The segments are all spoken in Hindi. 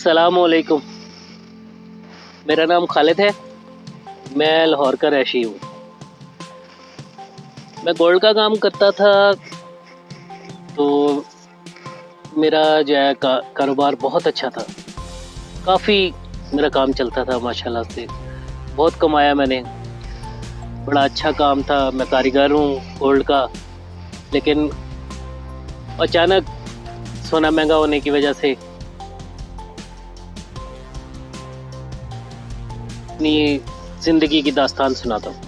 अस्सलामुअलैकुम। मेरा नाम खालिद है। मैं लाहौर का रहशी हूँ। मैं गोल्ड का काम करता था, तो मेरा जो है कारोबार बहुत अच्छा था। काफ़ी मेरा काम चलता था माशाल्लाह से। बहुत कमाया मैंने। बड़ा अच्छा काम था। मैं कारीगर हूँ गोल्ड का। लेकिन अचानक सोना महंगा होने की वजह से अपनी ज़िंदगी की दास्तान सुनाता हूँ।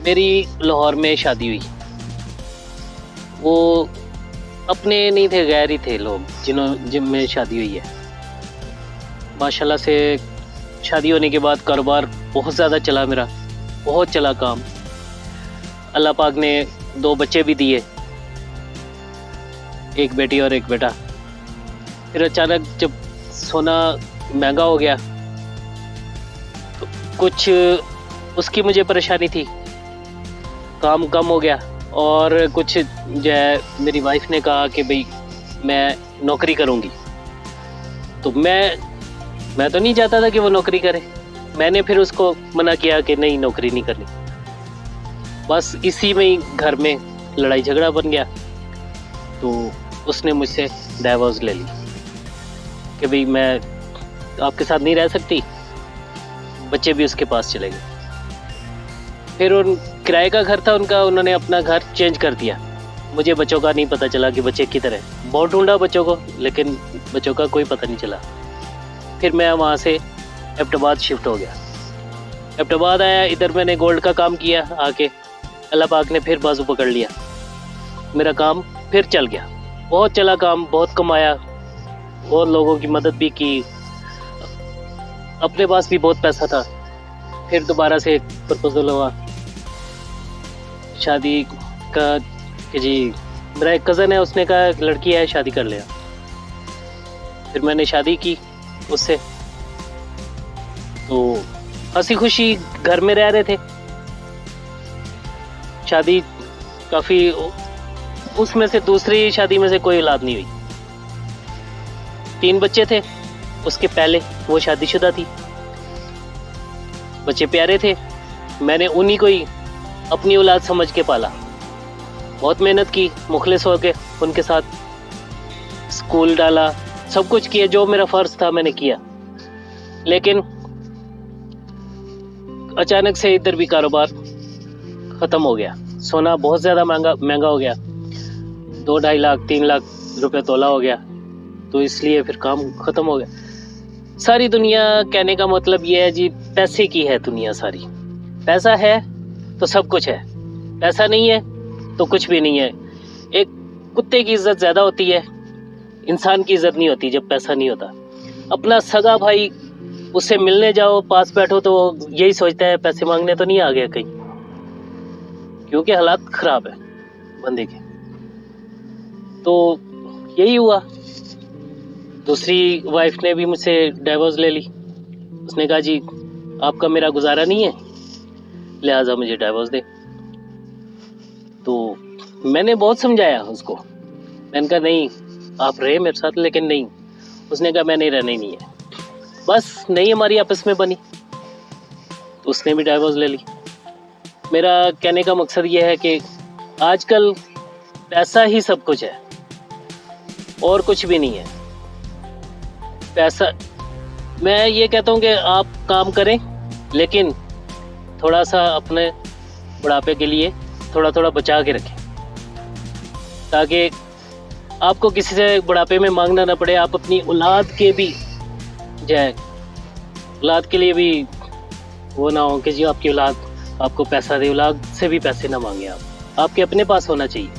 मेरी लाहौर में शादी हुई। वो अपने नहीं थे, गैर ही थे लोग जिनमें शादी हुई है। माशाल्लाह से शादी होने के बाद कारोबार बहुत ज़्यादा चला मेरा, बहुत चला काम। अल्लाह पाक ने 2 बच्चे भी दिए, एक बेटी और एक बेटा। फिर अचानक जब सोना महंगा हो गया तो कुछ उसकी मुझे परेशानी थी, काम कम हो गया। और कुछ जो है मेरी वाइफ ने कहा कि भाई मैं नौकरी करूँगी। तो मैं तो नहीं चाहता था कि वो नौकरी करे। मैंने फिर उसको मना किया कि नहीं, नौकरी नहीं करनी। बस इसी में ही घर में लड़ाई झगड़ा बन गया। तो उसने मुझसे डाइवोर्स ले ली कि भाई मैं आपके साथ नहीं रह सकती। बच्चे भी उसके पास चले गए। फिर उन किराए का घर था उनका, उन्होंने अपना घर चेंज कर दिया। मुझे बच्चों का नहीं पता चला कि बच्चे किधर हैं। बहुत ढूंढा बच्चों को, लेकिन बच्चों का कोई पता नहीं चला। फिर मैं वहाँ से एबटाबाद शिफ्ट हो गया। एबटाबाद आया, इधर मैंने गोल्ड का काम किया। आके अल्लाह पाक ने फिर बाजू पकड़ लिया। मेरा काम फिर चल गया, बहुत चला काम, बहुत कमाया, बहुत लोगों की मदद भी की। अपने पास भी बहुत पैसा था। फिर दोबारा से प्रपोजल हुआ शादी का कि जी मेरा एक कज़न है, उसने कहा लड़की है, शादी कर लिया। फिर मैंने शादी की उससे। तो हंसी खुशी घर में रह रहे थे। शादी काफ़ी, उसमें से दूसरी शादी में से कोई औलाद नहीं हुई। 3 बच्चे थे उसके पहले, वो शादीशुदा थी। बच्चे प्यारे थे। मैंने उन्हीं को ही अपनी औलाद समझ के पाला। बहुत मेहनत की, मुखलिस हो के उनके साथ स्कूल डाला, सब कुछ किया, जो मेरा फ़र्ज़ था मैंने किया। लेकिन अचानक से इधर भी कारोबार ख़त्म हो गया। सोना बहुत ज़्यादा महंगा हो गया। 2-2.5 लाख 3 लाख रुपए तोला हो गया। तो इसलिए फिर काम ख़त्म हो गया। सारी दुनिया, कहने का मतलब ये है जी, पैसे की है दुनिया सारी। पैसा है तो सब कुछ है, पैसा नहीं है तो कुछ भी नहीं है। एक कुत्ते की इज्जत ज़्यादा होती है, इंसान की इज्जत नहीं होती जब पैसा नहीं होता। अपना सगा भाई, उससे मिलने जाओ, पास बैठो तो वो यही सोचता है पैसे मांगने तो नहीं आ गया कहीं, क्योंकि हालात ख़राब है बंदे के। तो यही हुआ। दूसरी वाइफ ने भी मुझसे डाइवोर्स ले ली। उसने कहा जी आपका मेरा गुजारा नहीं है, लिहाजा मुझे डाइवोर्स दे। तो मैंने बहुत समझाया उसको। मैंने कहा नहीं, आप रहे मेरे साथ, लेकिन नहीं। उसने कहा मैंने रहना ही नहीं है। बस नहीं हमारी आपस में बनी, तो उसने भी डाइवोर्स ले ली। मेरा कहने का मकसद ये है कि आजकल पैसा ही सब कुछ है और कुछ भी नहीं है। पैसा, मैं ये कहता हूँ कि आप काम करें, लेकिन थोड़ा सा अपने बुढ़ापे के लिए थोड़ा थोड़ा बचा के रखें, ताकि आपको किसी से बुढ़ापे में मांगना ना पड़े। आप अपनी औलाद के भी जो है, औलाद के लिए भी वो ना हो कि जी आपकी औलाद आपको पैसा दे, औलाद से भी पैसे ना मांगे आप। आपके अपने पास होना चाहिए।